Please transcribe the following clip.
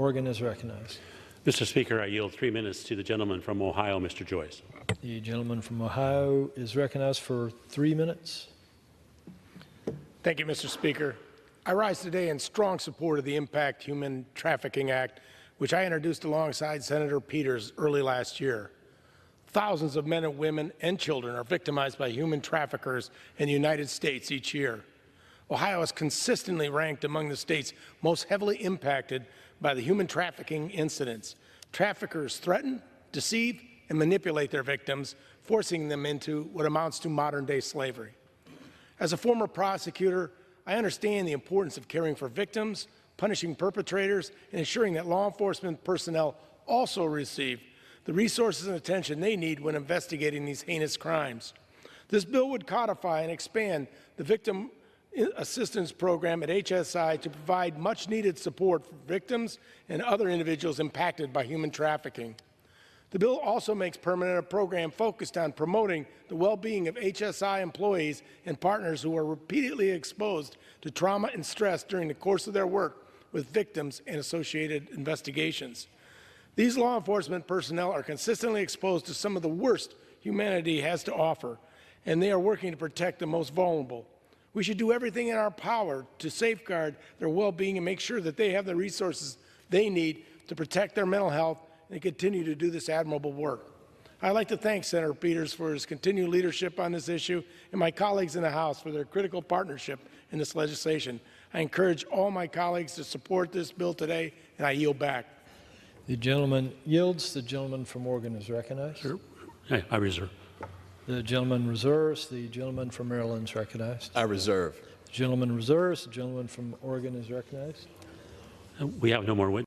Oregon is recognized. Mr. Speaker, I yield 3 minutes to the gentleman from Ohio, Mr. Joyce. The gentleman from Ohio is recognized for 3 minutes. Thank you, Mr. Speaker. I rise today in strong support of the IMPACTT Human Trafficking Act, which I introduced alongside Senator Peters early last year. Thousands of men and women and children are victimized by human traffickers in the United States each year. Ohio is consistently ranked among the states most heavily impacted by the human trafficking incidents. Traffickers threaten, deceive, and manipulate their victims, forcing them into what amounts to modern-day slavery. As a former prosecutor, I understand the importance of caring for victims, punishing perpetrators, and ensuring that law enforcement personnel also receive the resources and attention they need when investigating these heinous crimes. This bill would codify and expand the Victim Assistance Program at HSI to provide much-needed support for victims and other individuals impacted by human trafficking. The bill also makes permanent a program focused on promoting the well-being of HSI employees and partners who are repeatedly exposed to trauma and stress during the course of their work with victims and associated investigations. These law enforcement personnel are consistently exposed to some of the worst humanity has to offer, and they are working to protect the most vulnerable. We should do everything in our power to safeguard their well-being and make sure that they have the resources they need to protect their mental health and continue to do this admirable work. I'd like to thank Senator Peters for his continued leadership on this issue and my colleagues in the House for their critical partnership in this legislation. I encourage all my colleagues to support this bill today, and I yield back. The gentleman yields. The gentleman from Oregon is recognized. Sure. Hey, I reserve. The gentleman reserves. The gentleman from Maryland is recognized. I reserve. The gentleman reserves. The gentleman from Oregon is recognized. We have no more witnesses.